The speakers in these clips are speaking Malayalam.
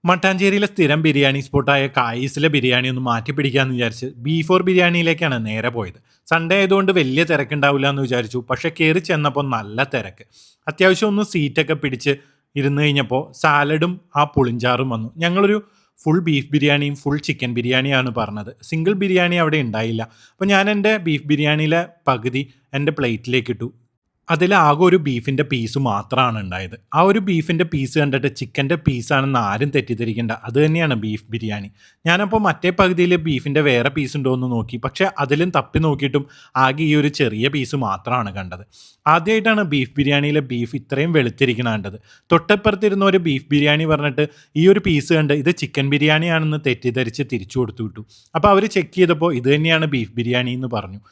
മട്ടാഞ്ചേരിയിലെ സ്ഥിരം ബിരിയാണി സ്പോട്ടായ കായീസിലെ ബിരിയാണി ഒന്ന് മാറ്റി പിടിക്കാമെന്ന് വിചാരിച്ച് ബീഫോർ ബിരിയാണിയിലേക്കാണ് നേരെ പോയത്. സൺഡേ ആയതുകൊണ്ട് വലിയ തിരക്കുണ്ടാവില്ല എന്ന് വിചാരിച്ചു. പക്ഷെ കയറി ചെന്നപ്പോൾ നല്ല തിരക്ക്. അത്യാവശ്യം ഒന്ന് സീറ്റൊക്കെ പിടിച്ച് ഇരുന്ന് കഴിഞ്ഞപ്പോൾ സാലഡും ആ പുളിഞ്ചാറും വന്നു. ഞങ്ങളൊരു ഫുൾ ബീഫ് ബിരിയാണിയും ഫുൾ ചിക്കൻ ബിരിയാണിയാണ് പറഞ്ഞത്. സിംഗിൾ ബിരിയാണി അവിടെ ഉണ്ടായില്ല. അപ്പോൾ ഞാൻ എൻ്റെ ബീഫ് ബിരിയാണിയിലെ പകുതി എൻ്റെ പ്ലേറ്റിലേക്ക് ഇട്ടു. അതിലാകെ ഒരു ബീഫിൻ്റെ പീസ് മാത്രമാണ് ഉണ്ടായത്. ആ ഒരു ബീഫിൻ്റെ പീസ് കണ്ടിട്ട് ചിക്കൻ്റെ പീസാണെന്ന് ആരും തെറ്റിദ്ധരിക്കേണ്ട. അത് തന്നെയാണ് ബീഫ് ബിരിയാണി. ഞാനപ്പോൾ മറ്റേ പകുതിയിൽ ബീഫിൻ്റെ വേറെ പീസ് ഉണ്ടോ എന്ന് നോക്കി. പക്ഷേ അതിലും തപ്പി നോക്കിയിട്ടും ആകെ ഈ ഒരു ചെറിയ പീസ് മാത്രമാണ് കണ്ടത്. ആദ്യമായിട്ടാണ് ബീഫ് ബിരിയാണിയിലെ ബീഫ് ഇത്രയും വെളുത്തിരിക്കണ കണ്ടത്. തൊട്ടപ്പുറത്തിരുന്ന ഒരു ബീഫ് ബിരിയാണി പറഞ്ഞിട്ട് ഈ ഒരു പീസ് കണ്ട് ഇത് ചിക്കൻ ബിരിയാണിയാണെന്ന് തെറ്റിദ്ധരിച്ച് തിരിച്ചു കൊടുത്തു വിട്ടു. അപ്പോൾ അവർ ചെക്ക് ചെയ്തപ്പോൾ ഇത് തന്നെയാണ് ബീഫ് ബിരിയാണി എന്ന് പറഞ്ഞു.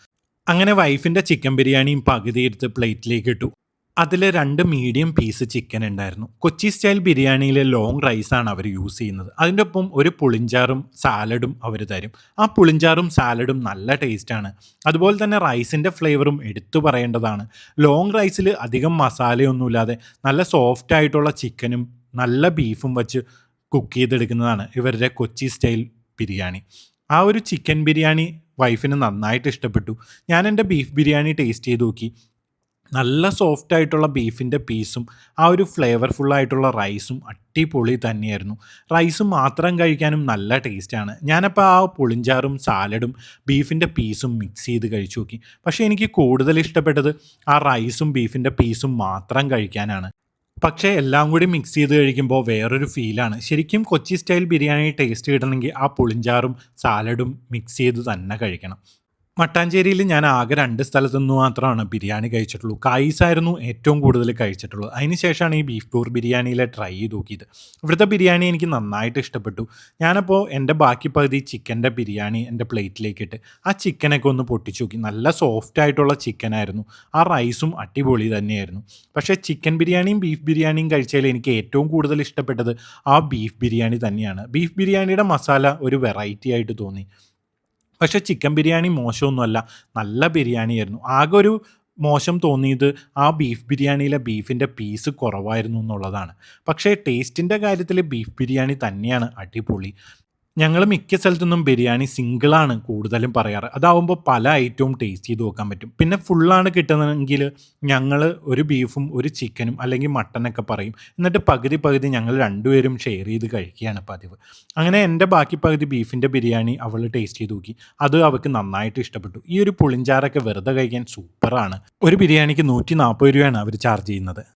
അങ്ങനെ വൈഫിൻ്റെ ചിക്കൻ ബിരിയാണിയും പകുതി എടുത്ത് പ്ലേറ്റിലേക്ക് ഇട്ടു. അതിൽ 2 മീഡിയം പീസ് ചിക്കൻ ഉണ്ടായിരുന്നു. കൊച്ചി സ്റ്റൈൽ ബിരിയാണിയിൽ ലോങ് റൈസാണ് അവർ യൂസ് ചെയ്യുന്നത്. അതിൻ്റെ ഒപ്പം ഒരു പുളിഞ്ചാറും സാലഡും അവർ തരും. ആ പുളിഞ്ചാറും സാലഡും നല്ല ടേസ്റ്റാണ്. അതുപോലെ തന്നെ റൈസിൻ്റെ ഫ്ലേവറും എടുത്തു പറയേണ്ടതാണ്. ലോങ് റൈസിൽ അധികം മസാലയൊന്നുമില്ലാതെ നല്ല സോഫ്റ്റ് ആയിട്ടുള്ള ചിക്കനും നല്ല ബീഫും വച്ച് കുക്ക് ചെയ്തെടുക്കുന്നതാണ് ഇവരുടെ കൊച്ചി സ്റ്റൈൽ ബിരിയാണി. ആ ഒരു ചിക്കൻ ബിരിയാണി വൈഫിന് നന്നായിട്ട് ഇഷ്ടപ്പെട്ടു. ഞാൻ എൻ്റെ ബീഫ് ബിരിയാണി ടേസ്റ്റ് ചെയ്ത് നോക്കി. നല്ല സോഫ്റ്റ് ആയിട്ടുള്ള ബീഫിൻ്റെ പീസും ആ ഒരു ഫ്ലേവർഫുള്ളായിട്ടുള്ള റൈസും അടിപൊളി തന്നെയായിരുന്നു. റൈസ് മാത്രം കഴിക്കാനും നല്ല ടേസ്റ്റാണ്. ഞാനപ്പോൾ ആ പുളിഞ്ചാറും സാലഡും ബീഫിൻ്റെ പീസും മിക്സ് ചെയ്ത് കഴിച്ചു നോക്കി. പക്ഷേ എനിക്ക് കൂടുതൽ ഇഷ്ടപ്പെട്ടത് ആ റൈസും ബീഫിൻ്റെ പീസും മാത്രം കഴിക്കാനാണ്. പക്ഷേ എല്ലാം കൂടി മിക്സ് ചെയ്ത് കഴിക്കുമ്പോൾ വേറൊരു ഫീലാണ്. ശരിക്കും കൊച്ചി സ്റ്റൈൽ ബിരിയാണി ടേസ്റ്റ് കിട്ടണമെങ്കിൽ ആ പുളിഞ്ചാറും സാലഡും മിക്സ് ചെയ്ത് തന്നെ കഴിക്കണം. മട്ടാഞ്ചേരിയിൽ ഞാൻ ആകെ 2 സ്ഥലത്തു നിന്ന് മാത്രമാണ് ബിരിയാണി കഴിച്ചിട്ടുള്ളൂ. കായീസായിരുന്നു ഏറ്റവും കൂടുതൽ കഴിച്ചിട്ടുള്ളത്. അതിന് ശേഷമാണ് ഈ ബീഫ് ബോർ ബിരിയാണിയിലെ ട്രൈ ചെയ്ത് നോക്കിയത്. ഇവിടുത്തെ ബിരിയാണി എനിക്ക് നന്നായിട്ട് ഇഷ്ടപ്പെട്ടു. ഞാനപ്പോൾ എൻ്റെ ബാക്കി പകുതി ചിക്കൻ്റെ ബിരിയാണി എൻ്റെ പ്ലേറ്റിലേക്ക് ഇട്ട് ആ ചിക്കനൊക്കെ ഒന്ന് പൊട്ടിച്ചു നോക്കി. നല്ല സോഫ്റ്റ് ആയിട്ടുള്ള ചിക്കനായിരുന്നു. ആ റൈസും അടിപൊളി തന്നെയായിരുന്നു. പക്ഷേ ചിക്കൻ ബിരിയാണിയും ബീഫ് ബിരിയാണിയും കഴിച്ചതിൽ എനിക്ക് ഏറ്റവും കൂടുതൽ ഇഷ്ടപ്പെട്ടത് ആ ബീഫ് ബിരിയാണി തന്നെയാണ്. ബീഫ് ബിരിയാണിയുടെ മസാല ഒരു വെറൈറ്റി ആയിട്ട് തോന്നി. പക്ഷേ ചിക്കൻ ബിരിയാണി മോശമൊന്നുമല്ല, നല്ല ബിരിയാണിയായിരുന്നു. ആകെ ഒരു മോശം തോന്നിയത് ആ ബീഫ് ബിരിയാണിയിലെ ബീഫിൻ്റെ പീസ് കുറവായിരുന്നു എന്നുള്ളതാണ്. പക്ഷേ ടേസ്റ്റിൻ്റെ കാര്യത്തിൽ ബീഫ് ബിരിയാണി തന്നെയാണ് അടിപൊളി. ഞങ്ങൾ മിക്ക സ്ഥലത്തുനിന്നും ബിരിയാണി സിംഗിളാണ് കൂടുതലും പറയാറ്. അതാവുമ്പോൾ പല ഐറ്റവും ടേസ്റ്റ് ചെയ്ത് നോക്കാൻ പറ്റും. പിന്നെ ഫുള്ളാണ് കിട്ടുന്നതെങ്കിൽ ഞങ്ങൾ ഒരു ബീഫും ഒരു ചിക്കനും അല്ലെങ്കിൽ മട്ടനൊക്കെ പറയും. എന്നിട്ട് പകുതി പകുതി ഞങ്ങൾ രണ്ടുപേരും ഷെയർ ചെയ്ത് കഴിക്കുകയാണ് പതിവ്. അങ്ങനെ എൻ്റെ ബാക്കി പകുതി ബീഫിൻ്റെ ബിരിയാണി അവൾ ടേസ്റ്റ് ചെയ്ത് നോക്കി. അത് അവൾക്ക് നന്നായിട്ട് ഇഷ്ടപ്പെട്ടു. ഈ ഒരു പുളിഞ്ചാറൊക്കെ വെറുതെ കഴിക്കാൻ സൂപ്പറാണ്. ഒരു ബിരിയാണിക്ക് 140 രൂപയാണ് അവർ ചാർജ് ചെയ്യുന്നത്.